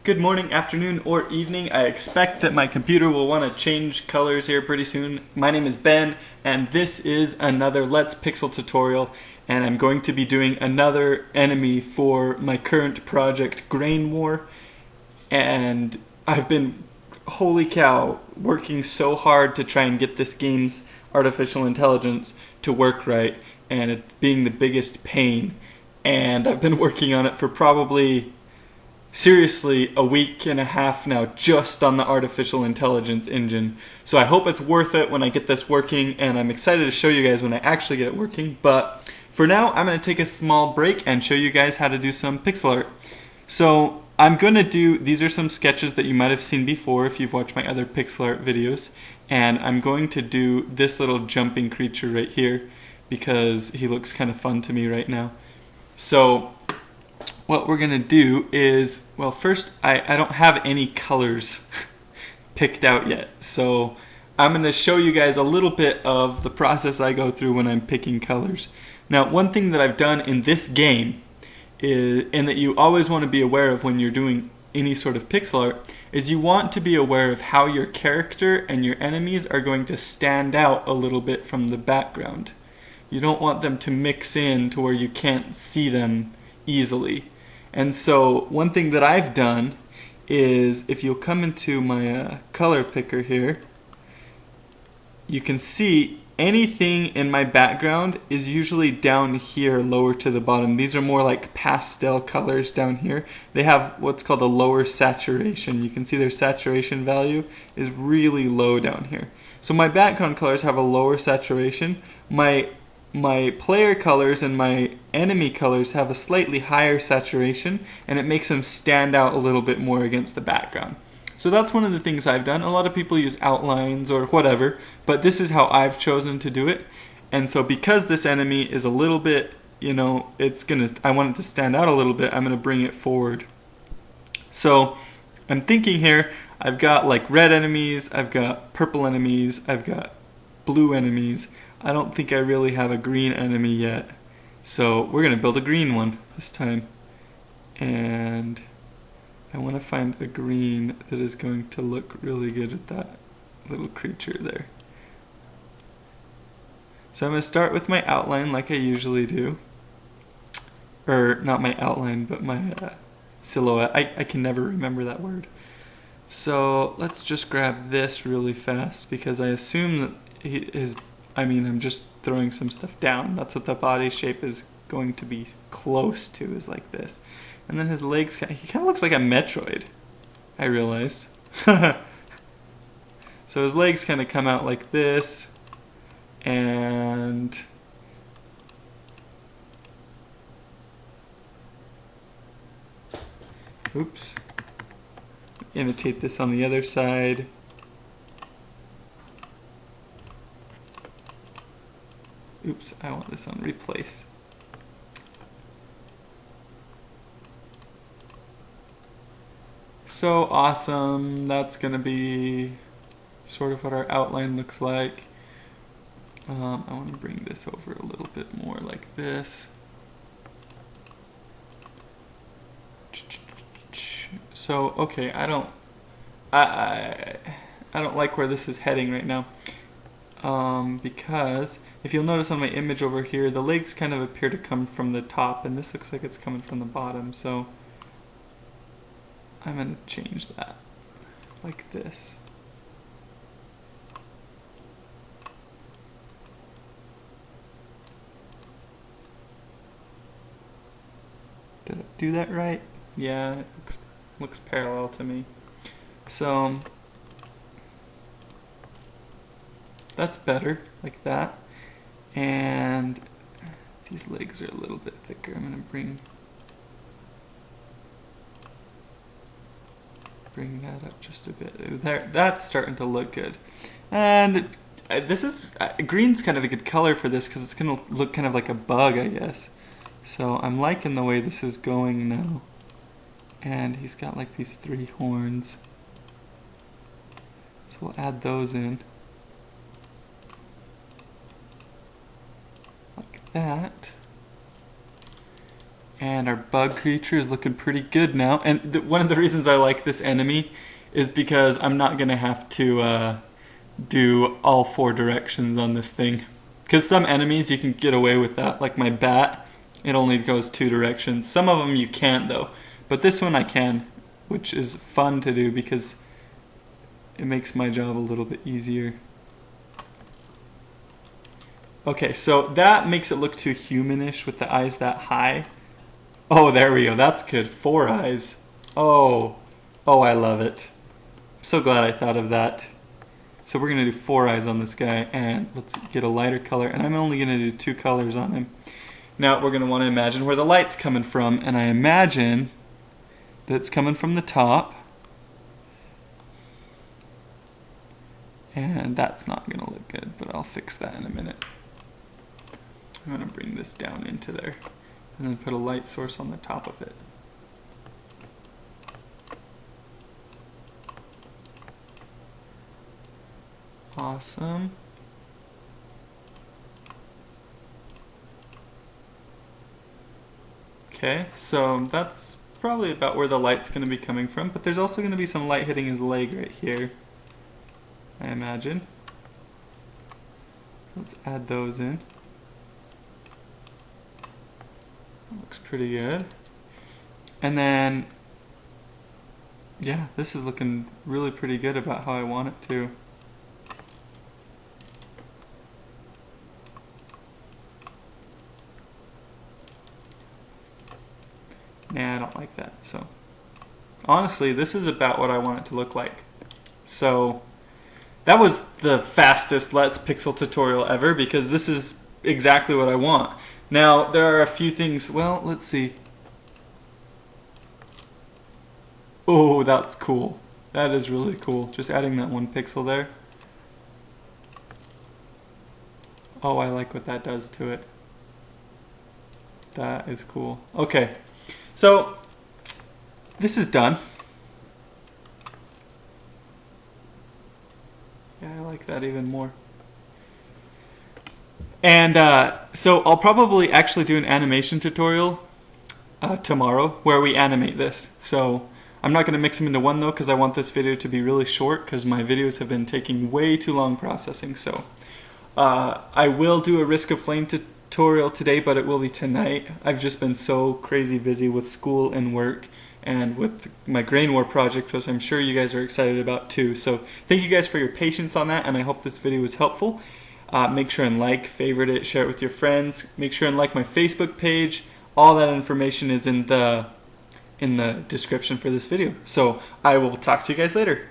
Good morning, afternoon, or evening. I expect that my computer will want to change colors here pretty soon. My name is Ben, and this is another Let's Pixel tutorial, and I'm going to be doing another enemy for my current project, Grain War. And I've been, holy cow, working so hard to try and get this game's artificial intelligence to work right, and it's being the biggest pain. And I've been working on it for probably seriously a week and a half now just on the artificial intelligence engine. So I hope it's worth it when I get this working, and I'm excited to show you guys when I actually get it working. But for now, I'm going to take a small break and show you guys how to do some pixel art. So I'm going to do, these are some sketches that you might have seen before if you've watched my other pixel art videos, and I'm going to do this little jumping creature right here because he looks kind of fun to me right now. So what we're going to do is, well, first, I don't have any colors picked out yet. So I'm going to show you guys a little bit of the process I go through when I'm picking colors. Now, one thing that I've done in this game, is, and that you always want to be aware of when you're doing any sort of pixel art, is you want to be aware of how your character and your enemies are going to stand out a little bit from the background. You don't want them to mix in to where you can't see them easily. And so one thing that I've done is, if you'll come into my color picker here, you can see anything in my background is usually down here lower to the bottom. These are more like pastel colors down here. They have what's called a lower saturation. You can see their saturation value is really low down here. So my background colors have a lower saturation. My player colors and my enemy colors have a slightly higher saturation, and it makes them stand out a little bit more against the background. So that's one of the things I've done. A lot of people use outlines or whatever, but this is how I've chosen to do it. And so because this enemy is a little bit, I want it to stand out a little bit, I'm going to bring it forward. So I'm thinking here, I've got like red enemies, I've got purple enemies, I've got blue enemies. I don't think I really have a green enemy yet. So we're going to build a green one this time. And I want to find a green that is going to look really good with that little creature there. So I'm going to start with my outline like I usually do. Or not my outline, but my silhouette. I can never remember that word. So let's just grab this really fast because I assume that I'm just throwing some stuff down. That's what the body shape is going to be close to, is like this. And then his legs, he kind of looks like a Metroid, I realized. So his legs kind of come out like this, and oops, imitate this on the other side. Oops, I want this on replace. So awesome. That's going to be sort of what our outline looks like. I want to bring this over a little bit more like this. So, okay, I don't like where this is heading right now. Because if you'll notice on my image over here, the legs kind of appear to come from the top, and this looks like it's coming from the bottom, so I'm going to change that like this. Did I do that right? Yeah, it looks parallel to me. So that's better, like that. And these legs are a little bit thicker. I'm going to bring that up just a bit. There, that's starting to look good. And green's kind of a good color for this because it's going to look kind of like a bug, I guess. So I'm liking the way this is going now. And he's got like these 3 horns. So we'll add those in. That. And our bug creature is looking pretty good now. And one of the reasons I like this enemy is because I'm not going to have to do all 4 directions on this thing. Because some enemies you can get away with that, like my bat, it only goes 2 directions. Some of them you can't though, but this one I can, which is fun to do because it makes my job a little bit easier. Okay, so that makes it look too humanish with the eyes that high. Oh, there we go. That's good. 4 eyes. Oh, I love it. I'm so glad I thought of that. So we're going to do 4 eyes on this guy, and let's get a lighter color. And I'm only going to do 2 colors on him. Now we're going to want to imagine where the light's coming from, and I imagine that it's coming from the top. And that's not going to look good, but I'll fix that in a minute. I'm going to bring this down into there, and then put a light source on the top of it. Awesome. Okay, so that's probably about where the light's going to be coming from, but there's also going to be some light hitting his leg right here, I imagine. Let's add those in. Looks pretty good. And then, yeah, this is looking really pretty good about how I want it to. Nah, I don't like that. So, honestly, this is about what I want it to look like. So, that was the fastest Let's Pixel tutorial ever because this is exactly what I want. Now, there are a few things, well, let's see. Oh, that's cool. That is really cool. Just adding that 1 pixel there. Oh, I like what that does to it. That is cool. Okay, so this is done. Yeah, I like that even more. And so I'll probably actually do an animation tutorial tomorrow where we animate this. So I'm not going to mix them into one though because I want this video to be really short because my videos have been taking way too long processing. So I will do a Risk of Flame tutorial today, but it will be tonight. I've just been so crazy busy with school and work and with my Grain War project, which I'm sure you guys are excited about too. So thank you guys for your patience on that, and I hope this video was helpful. Make sure and like, favorite it, share it with your friends. Make sure and like my Facebook page. All that information is in the description for this video. So I will talk to you guys later.